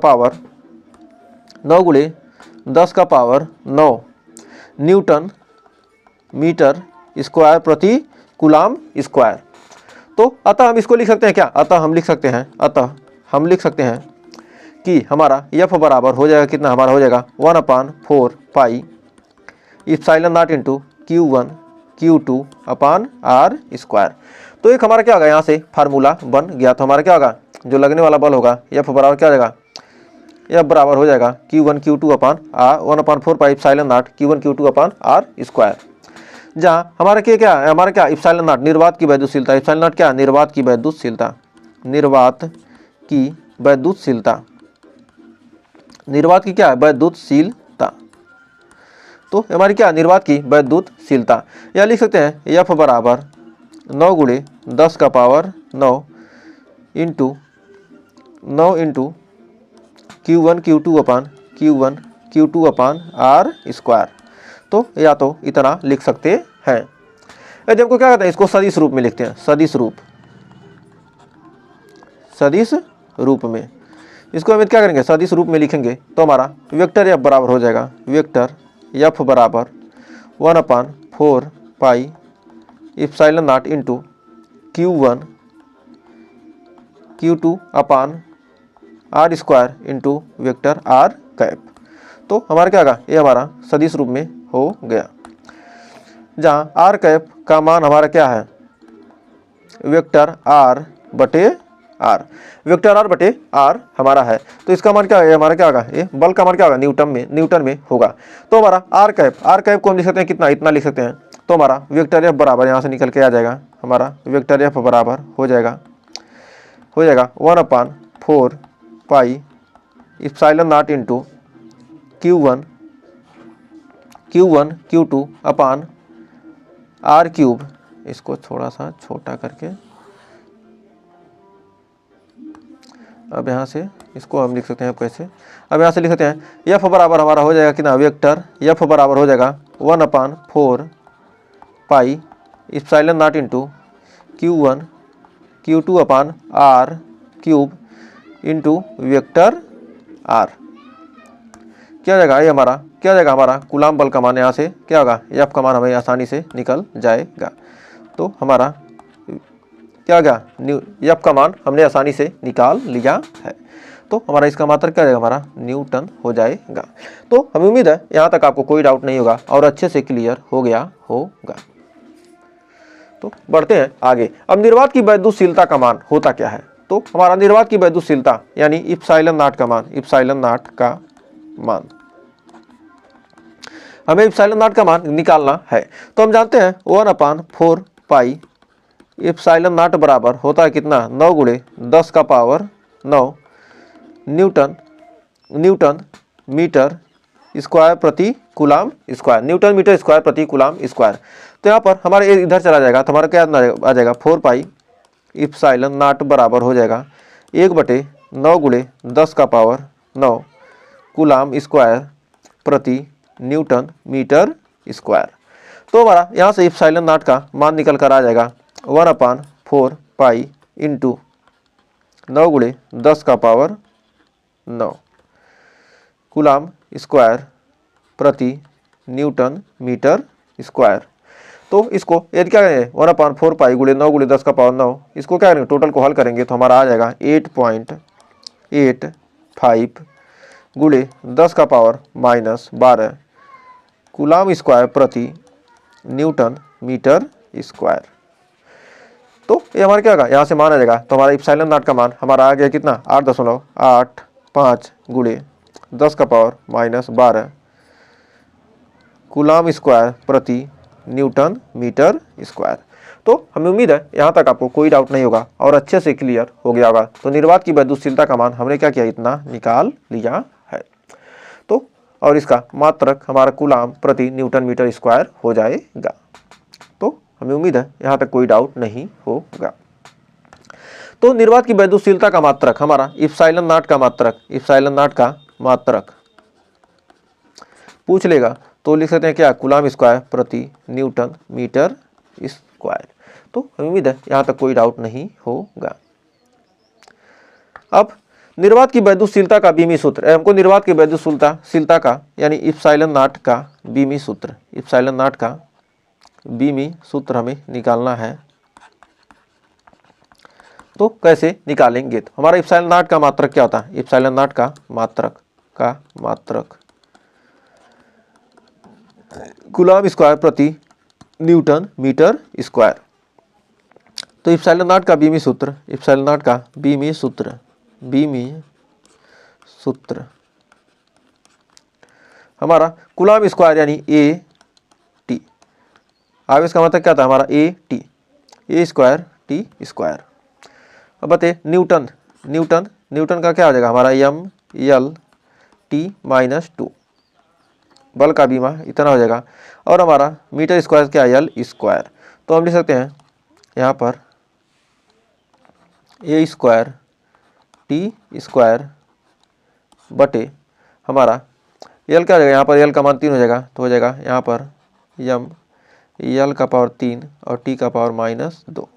पावर 9 न्यूटन मीटर स्क्वायर प्रति कूलाम स्क्वायर। तो अतः हम इसको लिख सकते हैं क्या, अतः हम लिख सकते हैं कि हमारा F बराबर हो जाएगा कितना हमारा हो जाएगा 1/4 pi epsilon naught into Q1 Q2 upon R square. तो एक हमारा क्या होगा यहाँ से फार्मूला बन गया। तो हमारा क्या होगा जो लगने वाला बल होगा F बराबर क्या हो जाएगा, F बराबर हो जाएगा Q1 Q2 upon 1/4 pi epsilon not Q1 Q2 upon R square, जहाँ हमारा क्या है हमारा क्या इप्सिलॉन नॉट निर्वात की वैद्युतशीलता, इप्सिलॉन नॉट क्या निर्वात की वैद्युतशीलता, निर्वात की क्या है वैद्युतशीलता। तो हमारी क्या निर्वात की वैद्युतशीलता या लिख सकते हैं F बराबर 9 गुणे 10 का power 9 into Q1 Q2 upon R square. तो या तो इतना लिख सकते हैं। यदि हमको क्या कहते हैं इसको सदिश रूप में लिखते हैं, सदिश रूप में इसको हम क्या करेंगे, सदिश रूप में लिखेंगे तो हमारा वेक्टर एफ बराबर हो जाएगा, वेक्टर एफ बराबर 1/4 pi epsilon naught into Q1 Q2 upon R square into vector R cap. तो हमारा क्या होगा, ये हमारा सदिश रूप में हो गया, जहाँ आर कैप का मान हमारा क्या है, वेक्टर आर बटे आर, वेक्टर आर बटे आर हमारा है। तो इसका मान क्या है, हमारा क्या होगा, ये बल का मान क्या होगा, न्यूटन में होगा। तो हमारा आर कैप को हम लिख सकते हैं कितना, इतना लिख सकते हैं। तो हमारा वेक्टर एफ बराबर यहाँ से निकल के आ जाएगा, हमारा वेक्टर एफ बराबर हो जाएगा 1/4 pi epsilon naught into Q1 Q2 upon R cube. इसको थोड़ा सा छोटा करके अब यहाँ से इसको हम लिख सकते हैं कैसे, अब यहाँ से लिख सकते हैं एफ बराबर हमारा हो जाएगा कितना, वेक्टर एफ बराबर हो जाएगा 1/4 pi epsilon naught into Q1 Q2 upon R cube into vector R. क्या जाएगा, ये हमारा क्या जाएगा, हमारा कूलाम बल का मान यहाँ से क्या होगा, एफ का मान हमें आसानी से निकल जाएगा। तो हमारा क्या हो गया, एफ का मान हमने आसानी से निकाल लिया है। तो हमारा इसका मात्रक क्या जाएगा, हमारा न्यूटन हो जाएगा। तो हमें उम्मीद है यहाँ तक आपको कोई डाउट नहीं होगा और अच्छे से क्लियर हो गया होगा। तो बढ़ते हैं आगे। अब निर्वात की वैद्युतशीलता का मान होता क्या है। तो हमारा निर्वात की वैद्युतशीलता यानी इप्सिलॉन नॉट का मान हमें इप्सिलॉन नॉट का मान निकालना है। तो हम जानते हैं 1/4 पाई इप्सिलॉन नॉट बराबर होता है कितना, 9 × 10⁻9 न्यूटन मीटर स्क्वायर प्रति coulomb square, newton metre square प्रति कूलाम स्क्वायर। तो यहाँ पर हमारे इधर चला जाएगा तो हमारा क्या आ जाएगा, 4 पाई इप्सिलॉन नॉट बराबर हो जाएगा 1/9 × 10⁻9 कूलाम स्क्वायर प्रति न्यूटन मीटर स्क्वायर। तो हमारा यहाँ से इप्सिलॉन नॉट का मान निकल कर आ जाएगा 1/4 पाई इंटू 9 × 10⁻9 कूलाम स्क्वायर प्रति न्यूटन मीटर स्क्वायर। तो इसको यदि क्या करेंगे 1/4 पाई × 9 × 10⁻9, इसको क्या करेंगे, टोटल को हल करेंगे तो हमारा आ जाएगा 8.85 × 10⁻12 कूलाम स्क्वायर प्रति न्यूटन मीटर स्क्वायर। तो ये हमारा क्या होगा, यहाँ से मान आ जाएगा। तो हमारा इप्सिलॉन नॉट का मान हमारा आ गया कितना, 8.85 × 10⁻12 कूलाम स्क्वायर प्रति न्यूटन मीटर स्क्वायर। तो हमें उम्मीद है यहाँ तक आपको कोई डाउट नहीं होगा और अच्छे से क्लियर हो गया होगा। तो निर्वात की वैद्युतशीलता का मान हमने क्या किया, इतना निकाल लिया है। तो और इसका मात्रक हमारा कूलाम प्रति न्यूटन मीटर स्क्वायर हो जाएगा। तो हमें उम्मीद है यहाँ तक कोई डाउट नहीं होगा। तो निर्वात की वैद्युतशीलता का मात्रक हमारा इप्सिलॉन नॉट का मात्रक पूछ लेगा तो लिख सकते हैं क्या, कूलाम स्क्वायर प्रति न्यूटन मीटर स्क्वायर। तो हमें उम्मीद है यहाँ तक कोई डाउट नहीं होगा। अब निर्वात की वैद्युतशीलता का बीमी सूत्र, हमको निर्वात की वैद्युतशीलता का यानी इप्सिलॉन नॉट का बीमी सूत्र हमें निकालना है। तो कैसे निकालेंगे, तो हमारा इप्सिलॉन नॉट का मात्रक क्या होता है, इप्सिलॉन नॉट का मात्रक कूलाम स्क्वायर प्रति न्यूटन मीटर स्क्वायर। तो इप्सिलॉन नॉट का बीमी सूत्र हमारा कूलाम स्क्वायर यानी ए टी, आवेश का मतलब क्या था हमारा ए स्क्वायर टी स्क्वायर। अब बताइए न्यूटन का क्या हो जाएगा हमारा M/L/T-2, बल का बीमा इतना हो जाएगा। और हमारा मीटर स्क्वायर क्या है, L स्क्वायर। तो हम लिख सकते हैं यहाँ पर A स्क्वायर T स्क्वायर बटे हमारा L क्या हो जाएगा, यहाँ पर L का मान 3 हो जाएगा। तो हो जाएगा यहाँ पर M/L⁻3 और T⁻2।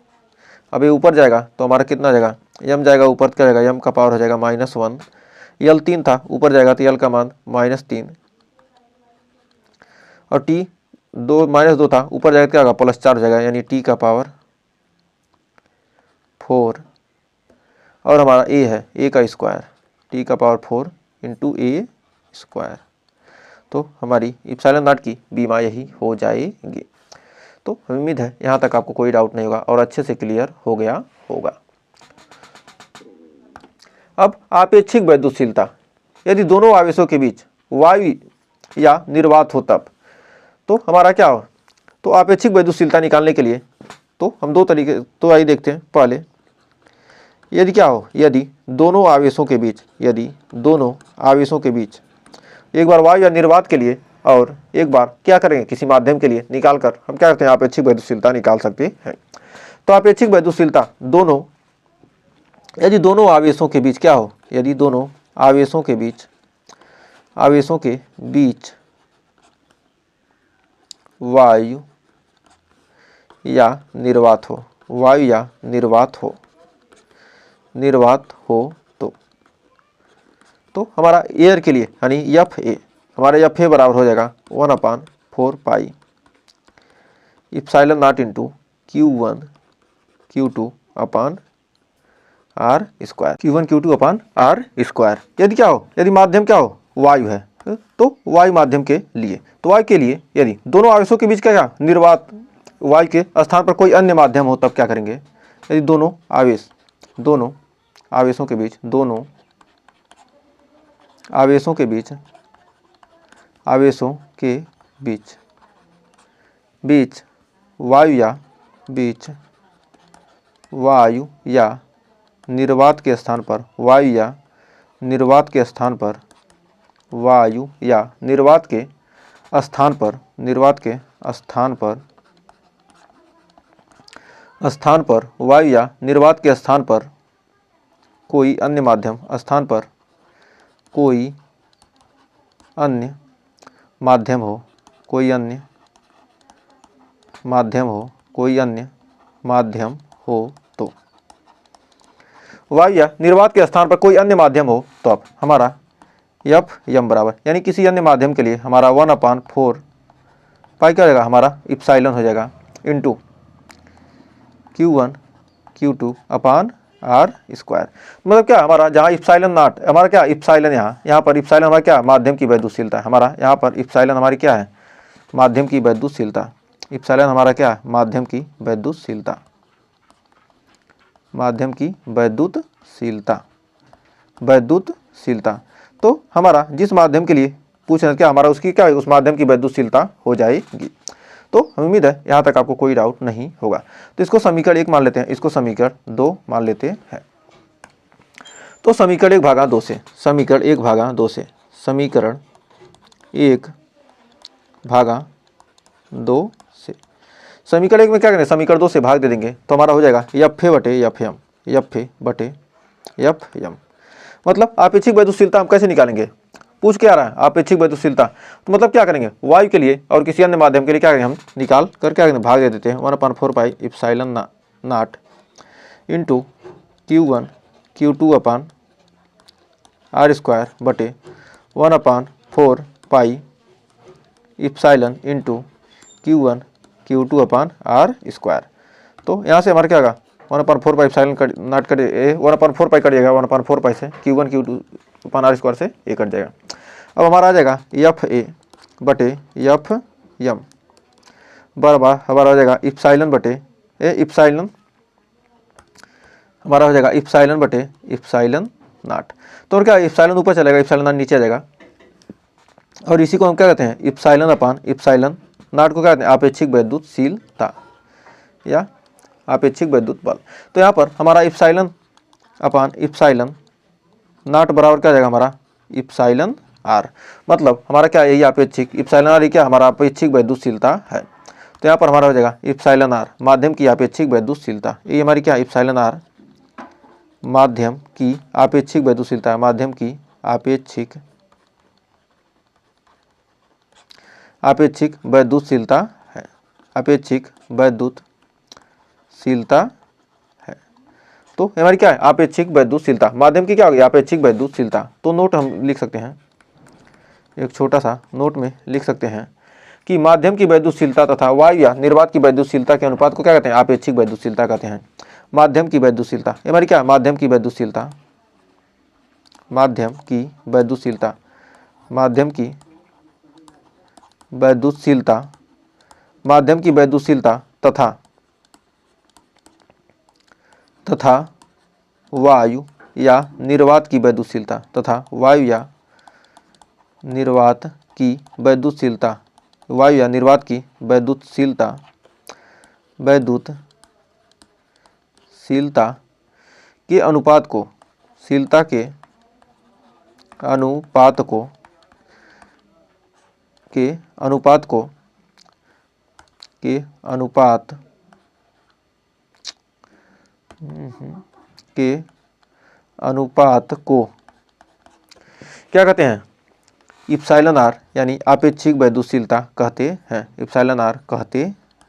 अब ये ऊपर जाएगा तो हमारा कितना जाएगा, M जाएगा ऊपर, क्या जाएगा M का पावर हो जाएगा -1 यल 3 था, ऊपर जाएगा तो यल का मान -3, और टी -2 था, ऊपर जाएगा क्या होगा, +4 हो जाएगा, यानी टी का पावर 4, और हमारा ए है ए का स्क्वायर, टी का पावर 4 इंटू ए स्क्वायर। तो हमारी इप्सिलॉन नॉट की बीमा यही हो जाएगी। तो उम्मीद है यहाँ तक आपको कोई डाउट नहीं होगा और अच्छे से क्लियर हो गया होगा। अब आपेक्षिक वैद्युतशीलता, यदि दोनों आवेशों के बीच वायु या निर्वात हो तब, तो हमारा क्या हो, तो आपेक्षिक वैद्युतशीलता निकालने के लिए तो हम दो तरीके, तो आइए देखते हैं। पहले यदि क्या हो, यदि दोनों आवेशों के बीच, यदि दोनों आवेशों के बीच एक बार वायु या निर्वात के लिए और एक बार क्या करेंगे, किसी माध्यम के लिए निकाल कर हम क्या करते हैं, आपेक्षिक वैद्युतशीलता निकाल सकते हैं। तो आपेक्षिक वैद्युतशीलता दोनों, यदि दोनों आवेशों के बीच क्या हो, यदि दोनों आवेशों के बीच वायु या निर्वात हो, वायु या निर्वात हो तो हमारा एयर के लिए यानी एफ ए, हमारा एफ ए बराबर हो जाएगा 1/4 pi epsilon naught into Q1 Q2 upon R square, Q1 Q2 upon R square. यदि क्या हो, यदि माध्यम क्या हो, वायु है, तो वायु माध्यम के लिए, तो वायु के लिए यदि दोनों आवेशों के बीच क्या निर्वात, वायु के स्थान पर कोई अन्य माध्यम हो तब क्या करेंगे, यदि दोनों आवेशों के बीच वायु या निर्वात के स्थान पर कोई अन्य माध्यम हो तो, वायु या निर्वात के स्थान पर कोई अन्य माध्यम हो तो अब हमारा एफ एम बराबर, यानी किसी अन्य माध्यम के लिए हमारा 1/4 पाई क्या हो जाएगा, हमारा इप्सिलॉन हो जाएगा into Q1 Q2 upon R square. मतलब क्या हमारा, जहाँ इप्सिलॉन नॉट हमारा क्या, इप्सिलॉन यहाँ पर इप्सिलॉन हमारा क्या, माध्यम की वैद्युतशीलता है, हमारा यहाँ पर इप्सिलॉन हमारी क्या है, माध्यम की वैद्युतशीलता, इप्सिलॉन हमारा क्या, माध्यम की वैद्युतशीलता। तो हमारा जिस माध्यम के लिए पूछ रहे क्या, हमारा उसकी क्या, उस माध्यम की वैद्युतशीलता हो जाएगी। तो उम्मीद है यहाँ तक आपको कोई डाउट नहीं होगा। तो इसको समीकरण 1 मान लेते हैं, इसको समीकरण 2 मान लेते हैं। तो समीकरण 1/2 से, समीकरण 1/2 से समीकरण 1 में क्या करें, समीकरण 2 से भाग दे देंगे तो हमारा हो जाएगा एफ ए बटे एम। मतलब आपेक्षिक वैद्युतशीलता हम कैसे निकालेंगे, पूछ के आ रहा है आपेक्षिक वैद्युतशीलता, तो मतलब क्या करेंगे, वायु के लिए और किसी अन्य माध्यम के लिए क्या करेंगे, हम निकाल कर क्या करेंगे, भाग दे देते हैं 1/4 pi epsilon naught into Q1 Q2 upon R square बटे 1/4 pi epsilon into Q1 Q2 upon R square. तो यहाँ से हमारा क्या होगा, 1/4 pi epsilon naught cut 1/4 pi cut जाएगा, 1/4 पाई से Q1 Q2 upon R square से ए कट जाएगा। अब हमारा आ जाएगा एफ ए बटे एफ एम बराबर हमारा हो जाएगा इप्सिलॉन बटे इप्सिलॉन, हमारा हो जाएगा इप्सिलॉन बटे इप्सिलॉन नॉट। तो और क्या, इप्सिलॉन ऊपर चलेगा, इप्सिलॉन नॉट नीचे आ जाएगा, और इसी को हम क्या कहते हैं, इप्सिलॉन अपान इप्सिलॉन नॉट को क्या कहते हैं, आपेक्षिक वैद्युतशीलता या आपेक्षिक विद्युत बल। तो यहाँ पर हमारा इप्सिलॉन अपान इप्सिलॉन नॉट बराबर क्या आ जाएगा, हमारा इप्सिलॉन आर। मतलब हमारा क्या, यही आपेक्षिक इप्सिलॉन आर क्या, हमारा आपेक्षिक वैद्युतशीलता है। तो यहाँ पर हमारा हो जाएगा इप्सिलॉन आर माध्यम की आपेक्षिक वैद्युतशीलता, ये हमारी क्या, इप्सिलॉन आर माध्यम की आपेक्षिक वैद्युतशीलता, माध्यम की आपेक्षिक वैद्युतशीलता है, आपेक्षिक वैद्युतशीलता है। तो हमारी क्या है आपेक्षिक वैद्युतशीलता। माध्यम की क्या होगी आपेक्षिक वैद्युतशीलता। तो नोट हम लिख सकते हैं, एक छोटा सा नोट में लिख सकते हैं कि माध्यम की वैद्युतशीलता तथा वायु या निर्वात की वैद्युतशीलता के अनुपात को क्या कहते हैं आपेक्षिक वैद्युतशीलता कहते हैं। माध्यम की वैद्युतशीलता हमारी क्या माध्यम की वैद्युतशीलता, माध्यम की वैद्युतशीलता, माध्यम की वैद्युतशीलता, माध्यम की वैद्युतशीलता तथा वायु या निर्वात की वैद्युतशीलता, तथा वायु या निर्वात की वैद्युतशीलता, वायु या निर्वात की वैद्युतशीलता, वैद्युतशीलता के अनुपात को, शीलता के अनुपात को, के अनुपात को, के अनुपात के अनुपात को क्या कहते हैं इप्सिलॉन आर यानी आपेक्षिक वैद्युतशीलता कहते हैं, इप्सिलॉन आर कहते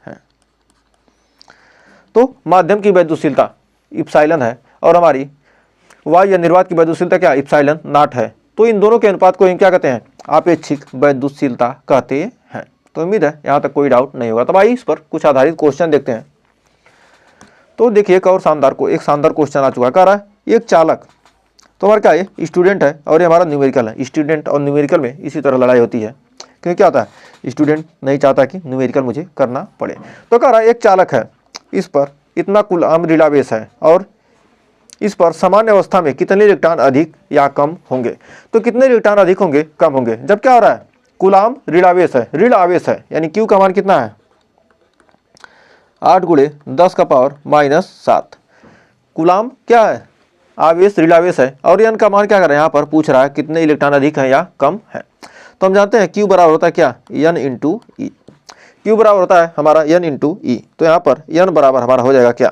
हैं। तो माध्यम की वैद्युतशीलता इप्सिलॉन है और हमारी वायु या निर्वात की वैद्युतशीलता क्या इप्सिलॉन नॉट है। तो इन दोनों के अनुपात को क्या कहते हैं आपेक्षिक वैद्युतशीलता कहते हैं। तो उम्मीद है यहाँ तक कोई डाउट नहीं होगा। तो आइए इस पर कुछ आधारित क्वेश्चन देखते हैं। तो देखिए एक और शानदार क्वेश्चन आ चुका, कह रहा है एक चालक, तो हमारा क्या है स्टूडेंट है और ये हमारा न्यूमेरिकल है। स्टूडेंट और न्यूमेरिकल में इसी तरह लड़ाई होती है, क्योंकि क्या होता है स्टूडेंट नहीं चाहता कि न्यूमेरिकल मुझे करना पड़े। तो कह रहा है एक चालक है, इस पर इतना कूलम्ब ऋणावेश है और इस पर सामान्य अवस्था में कितने इलेक्ट्रॉन अधिक या कम होंगे। तो कितने इलेक्ट्रॉन अधिक होंगे कम होंगे, जब क्या हो रहा है कूलम्ब ऋणावेश है, ऋण आवेश है, यानी क्यू का मान कितना है 8 × 10⁻⁷। कूलम्ब क्या है आवेश ऋणावेश है और एन का मान क्या कर रहा है यहाँ पर पूछ रहा है कितने इलेक्ट्रॉन अधिक है या कम है। तो हम जानते हैं Q बराबर होता है क्या N × E, Q बराबर होता है हमारा N × E। तो यहाँ पर N बराबर हमारा हो जाएगा क्या,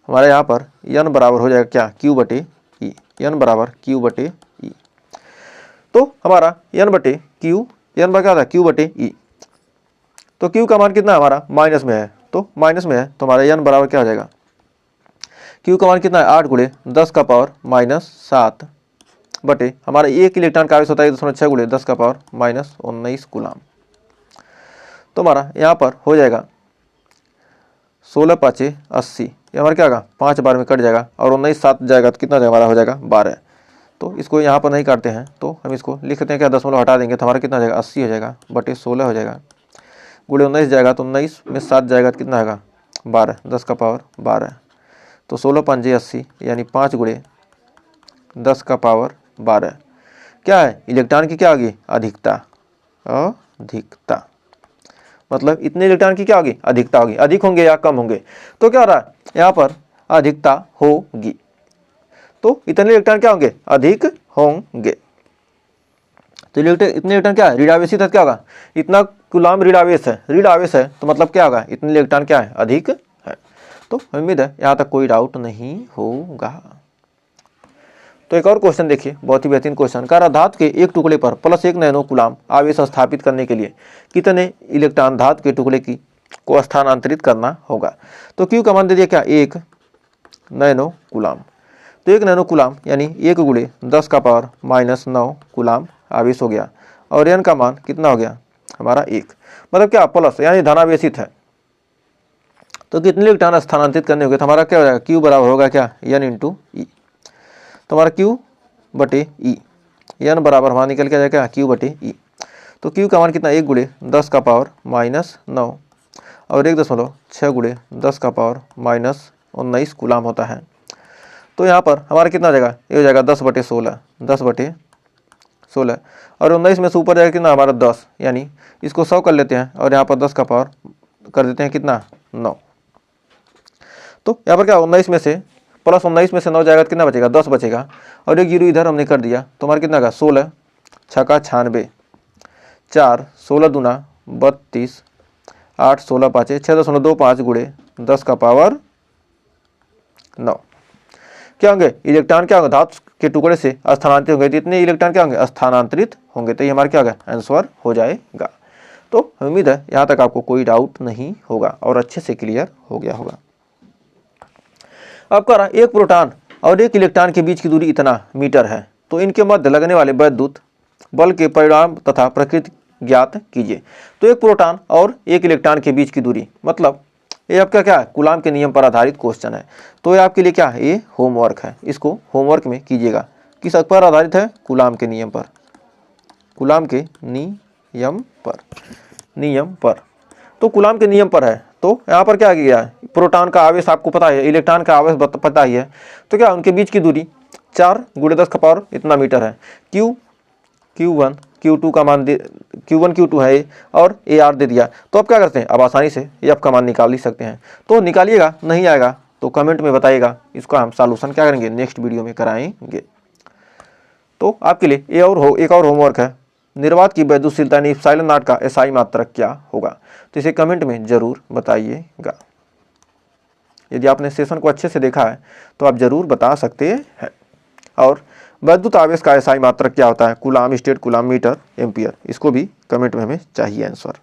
हमारे यहाँ पर N बराबर हो जाएगा क्या Q/E, N बराबर Q/E। तो हमारा N/Q, N बराबर क्या था Q/E। तो Q का मान कितना है हमारा माइनस में है, तो माइनस में है तो हमारा N बराबर क्या हो जाएगा Q का मान कितना है 8 × 10⁻⁷ बटे हमारा एक इलेक्ट्रॉन का आवेश होता है 1.6 × 10⁻⁻19 कूलम्ब। तो हमारा यहाँ पर हो जाएगा 16×5 = 80, ये हमारा क्या होगा 5 बार में कट जाएगा और 19 7 जाएगा तो कितना जाएगा हमारा हो जाएगा 12। तो इसको यहाँ पर नहीं काटते हैं तो हम इसको लिख सकते हैं क्या दशमलव हटा देंगे तो हमारा कितना जाएगा 80 हो जाएगा बटे 16 हो जाएगा, गुणे 19 जाएगा तो 19 में 7 जाएगा तो कितना आएगा 12, 10⁻12। तो 16×5 = 80 यानी 5 × 10⁻12 क्या है इलेक्ट्रॉन की क्या होगी अधिकता, अधिकता मतलब इतने इलेक्ट्रॉन की क्या होगी अधिकता होगी, अधिक होंगे या कम होंगे। तो क्या हो रहा है यहाँ पर अधिकता होगी, तो इतने इलेक्ट्रॉन क्या होंगे अधिक होंगे। तो इतने इलेक्ट्रॉन क्या है ऋणावेशी तत्व क्या होगा, इतना कूलम्ब ऋणावेश है, ऋण आवेश है तो मतलब क्या होगा इतने इलेक्ट्रॉन क्या है अधिक है। तो उम्मीद है यहाँ तक कोई डाउट नहीं होगा। तो एक और क्वेश्चन देखिए, बहुत ही बेहतरीन क्वेश्चन, कह रहा धातु के एक टुकड़े पर +1 नैनो कूलम्ब आवेश स्थापित करने के लिए कितने इलेक्ट्रॉन धातु के टुकड़े को स्थानांतरित करना होगा। तो Q का मान दे दिया क्या 1 नैनो कूलम्ब। तो 1 नैनो कूलम्ब यानी 1 × 10⁻⁻9 कूलम्ब आवेश हो गया और N का मान कितना हो गया हमारा 1, मतलब क्या प्लस यानी धनावेशित है। तो कितने इलेक्ट्रॉन स्थानांतरित करने होंगे तो हमारा क्या हो जाएगा Q बराबर होगा क्या N × E। तो हमारा Q/E, N बराबर हमारा निकल के जाएगा Q/E। तो Q का मान कितना 1 × 10⁻⁹ और 1.6 × 10⁻⁻19 कूलम्ब होता है। तो यहाँ पर हमारा कितना हो जाएगा ये हो जाएगा 10/16, 10/16 और 19 में से ऊपर जाएगा कितना हमारा 10, यानी इसको 100 कर लेते हैं और यहाँ पर 10 का पावर कर देते हैं कितना 9। तो यहाँ पर क्या 19 में से +19 में से 9 जाएगा तो कितना बचेगा 10 बचेगा और एक 0 इधर हमने कर दिया तो हमारा कितना होगा 16 × 6 = 96, 4 16 दूना 32, 8 16 5 6.25 × 10⁻9 क्या होंगे इलेक्ट्रॉन क्या होंगे धातु के टुकड़े से स्थानांतरित होंगे। तो इतने इलेक्ट्रॉन क्या होंगे स्थानांतरित होंगे। तो ये हमारा क्या होगा आंसर हो जाएगा। तो उम्मीद है यहाँ तक आपको कोई डाउट नहीं होगा और अच्छे से क्लियर हो गया होगा। अब कह रहा एक प्रोटॉन और एक इलेक्ट्रॉन के बीच की दूरी इतना मीटर है, तो इनके मध्य लगने वाले वैद्युत बल के परिणाम तथा प्रकृति ज्ञात कीजिए। तो एक प्रोटॉन और एक इलेक्ट्रॉन के बीच की दूरी, मतलब ये आपका क्या है, कूलाम के नियम पर आधारित क्वेश्चन है। तो ये आपके लिए क्या है, ये होमवर्क है, इसको होमवर्क में कीजिएगा। किस पर आधारित है, कूलाम के नियम पर, कूलाम के नियम पर। तो कूलाम के नियम पर है, तो यहाँ पर क्या किया है, प्रोटॉन का आवेश आपको पता है, इलेक्ट्रॉन का आवेश पता ही है, तो क्या उनके बीच की दूरी 4 × 10⁻³ इतना मीटर है। Q1 Q2 का मान Q1 Q2 है और AR दे दिया। तो अब क्या करते हैं, अब आसानी से F का मान निकाल ही सकते हैं। तो निकालिएगा, नहीं आएगा तो कमेंट में बताइएगा, इसका हम सॉल्यूशन क्या करेंगे, नेक्स्ट वीडियो में कराएंगे। तो आपके लिए एक और होमवर्क है, निर्वात की वैद्युतशीलता यानी एप्सिलॉन नॉट का SI मात्रक क्या होगा, तो इसे कमेंट में जरूर बताइएगा। यदि आपने सेशन को अच्छे से देखा है तो आप जरूर बता सकते हैं। और वैद्युत आवेश का SI मात्रक क्या होता है, coulomb state, coulomb metre, ampere, इसको भी कमेंट में हमें चाहिए आंसर।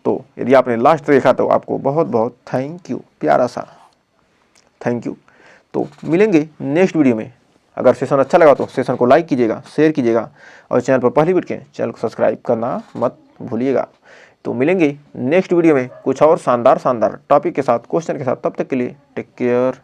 तो यदि आपने लास्ट देखा तो आपको बहुत बहुत थैंक यू, प्यारा सा थैंक यू। तो मिलेंगे नेक्स्ट वीडियो में। अगर सेशन अच्छा लगा तो सेशन को लाइक कीजिएगा, शेयर कीजिएगा और चैनल पर पहली बार के चैनल को सब्सक्राइब करना मत भूलिएगा। तो मिलेंगे नेक्स्ट वीडियो में कुछ और शानदार टॉपिक के साथ, क्वेश्चन के साथ। तब तक के लिए टेक केयर।